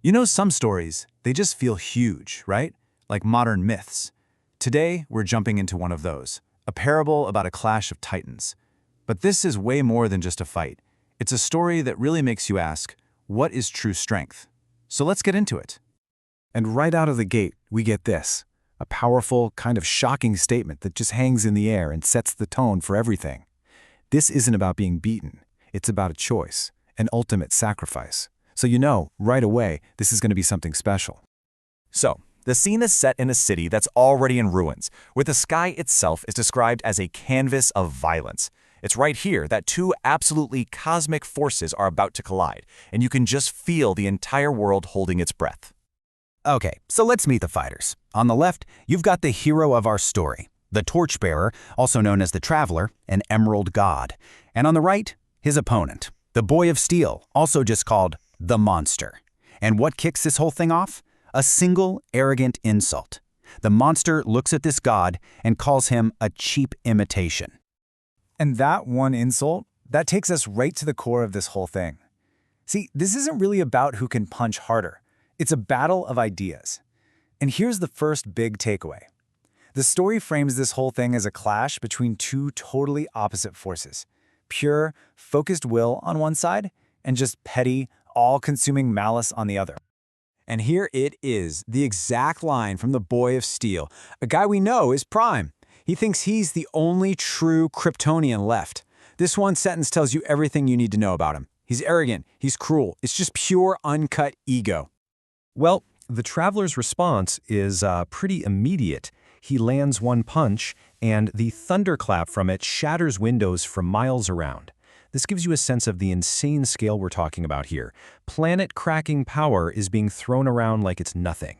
You know, some stories, they just feel huge, right? Like modern myths. Today, we're jumping into one of those, a parable about a clash of titans. But this is way more than just a fight. It's a story that really makes you ask, what is true strength? So let's get into it. And right out of the gate, we get this, a powerful, kind of shocking statement that just hangs in the air and sets the tone for everything. This isn't about being beaten. It's about a choice, an ultimate sacrifice. So you know, right away, this is going to be something special. So, the scene is set in a city that's already in ruins, where the sky itself is described as a canvas of violence. It's right here that two absolutely cosmic forces are about to collide, and you can just feel the entire world holding its breath. Okay, so let's meet the fighters. On the left, you've got the hero of our story, the Torchbearer, also known as the Traveler, an Emerald God. And on the right, his opponent, the Boy of Steel, also just called the Monster. And what kicks this whole thing off? A single, arrogant insult. The monster looks at this god and calls him a cheap imitation. And that one insult, that takes us right to the core of this whole thing. See, this isn't really about who can punch harder. It's a battle of ideas. And here's the first big takeaway. The story frames this whole thing as a clash between two totally opposite forces. Pure, focused will on one side, and just petty, all-consuming malice on the other. And here it is, the exact line from the Boy of Steel, a guy we know is Prime. He thinks he's the only true Kryptonian left. This one sentence tells you everything you need to know about him. He's arrogant, he's cruel, it's just pure, uncut ego. Well, the Traveler's response is pretty immediate. He lands one punch, and the thunderclap from it shatters windows from miles around. This gives you a sense of the insane scale we're talking about here. Planet-cracking power is being thrown around like it's nothing.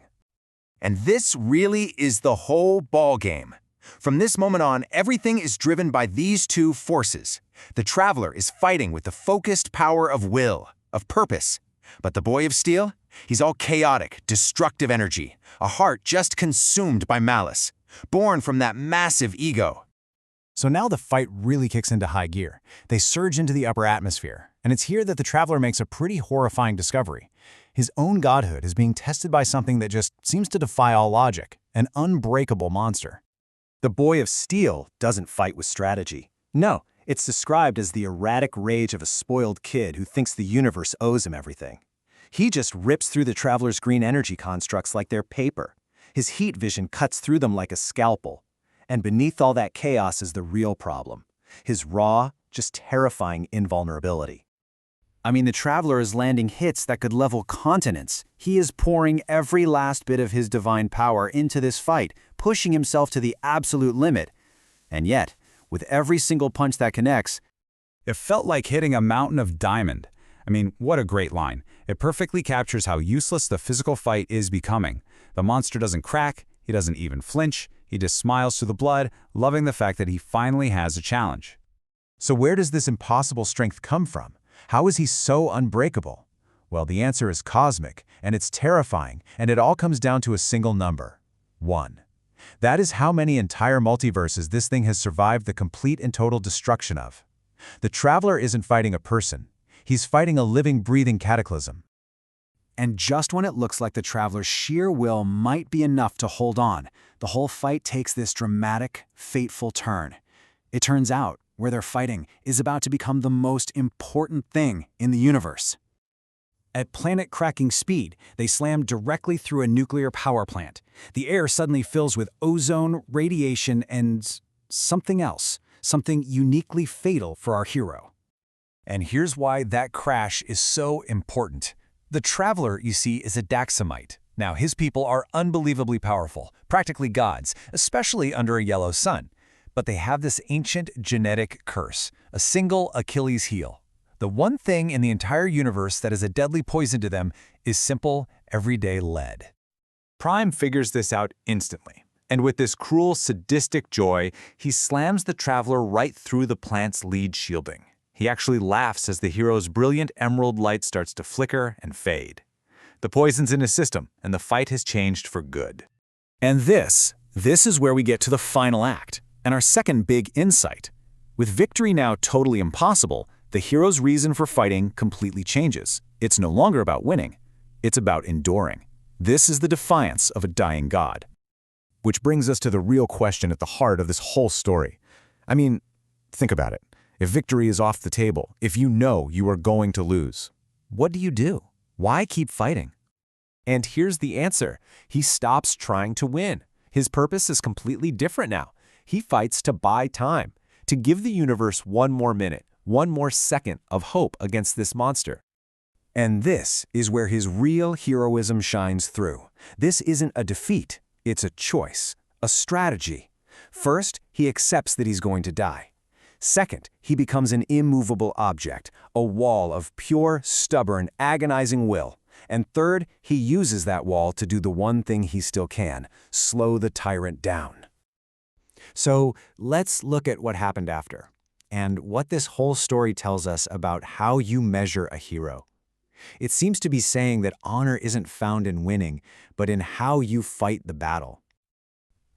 And this really is the whole ballgame. From this moment on, everything is driven by these two forces. The Traveler is fighting with the focused power of will, of purpose. But the Boy of Steel? He's all chaotic, destructive energy, a heart just consumed by malice, born from that massive ego. So now the fight really kicks into high gear. They surge into the upper atmosphere, and it's here that the Traveler makes a pretty horrifying discovery. His own godhood is being tested by something that just seems to defy all logic, an unbreakable monster. The Boy of Steel doesn't fight with strategy. No, it's described as the erratic rage of a spoiled kid who thinks the universe owes him everything. He just rips through the Traveler's green energy constructs like they're paper. His heat vision cuts through them like a scalpel. And beneath all that chaos is the real problem. His raw, just terrifying invulnerability. I mean, the Traveler is landing hits that could level continents. He is pouring every last bit of his divine power into this fight, pushing himself to the absolute limit. And yet, with every single punch that connects, it felt like hitting a mountain of diamond. I mean, what a great line. It perfectly captures how useless the physical fight is becoming. The monster doesn't crack, he doesn't even flinch, he just smiles through the blood, loving the fact that he finally has a challenge. So where does this impossible strength come from? How is he so unbreakable? Well, the answer is cosmic, and it's terrifying, and it all comes down to a single number: 1. That is how many entire multiverses this thing has survived the complete and total destruction of. The Traveler isn't fighting a person. He's fighting a living, breathing cataclysm. And just when it looks like the Traveler's sheer will might be enough to hold on, the whole fight takes this dramatic, fateful turn. It turns out, where they're fighting is about to become the most important thing in the universe. At planet-cracking speed, they slam directly through a nuclear power plant. The air suddenly fills with ozone, radiation, and something else, something uniquely fatal for our hero. And here's why that crash is so important. The Traveler, you see, is a Daxamite. Now, his people are unbelievably powerful, practically gods, especially under a yellow sun. But they have this ancient genetic curse, a single Achilles heel. The one thing in the entire universe that is a deadly poison to them is simple, everyday lead. Prime figures this out instantly, and with this cruel, sadistic joy, he slams the Traveler right through the plant's lead shielding. He actually laughs as the hero's brilliant emerald light starts to flicker and fade. The poison's in his system, and the fight has changed for good. And this is where we get to the final act, and our second big insight. With victory now totally impossible, the hero's reason for fighting completely changes. It's no longer about winning. It's about enduring. This is the defiance of a dying god. Which brings us to the real question at the heart of this whole story. I mean, think about it. If victory is off the table, if you know you are going to lose, what do you do? Why keep fighting? And here's the answer. He stops trying to win. His purpose is completely different now. He fights to buy time, to give the universe one more minute, one more second of hope against this monster. And this is where his real heroism shines through. This isn't a defeat. It's a choice, a strategy. First, he accepts that he's going to die. Second, he becomes an immovable object, a wall of pure, stubborn, agonizing will. And third, he uses that wall to do the one thing he still can, slow the tyrant down. So let's look at what happened after, and what this whole story tells us about how you measure a hero. It seems to be saying that honor isn't found in winning, but in how you fight the battle.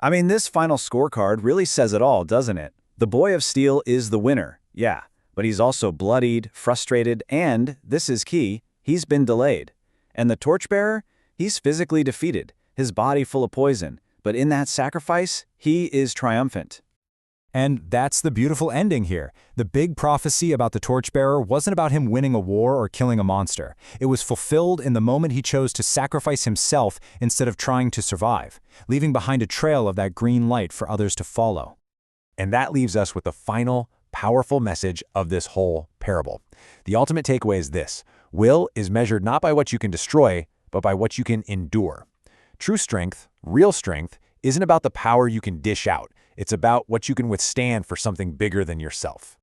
I mean, this final scorecard really says it all, doesn't it? The Boy of Steel is the winner, yeah, but he's also bloodied, frustrated, and, this is key, he's been delayed. And the Torchbearer? He's physically defeated, his body full of poison, but in that sacrifice, he is triumphant. And that's the beautiful ending here. The big prophecy about the Torchbearer wasn't about him winning a war or killing a monster. It was fulfilled in the moment he chose to sacrifice himself instead of trying to survive, leaving behind a trail of that green light for others to follow. And that leaves us with the final, powerful message of this whole parable. The ultimate takeaway is this: will is measured not by what you can destroy, but by what you can endure. True strength, real strength, isn't about the power you can dish out. It's about what you can withstand for something bigger than yourself.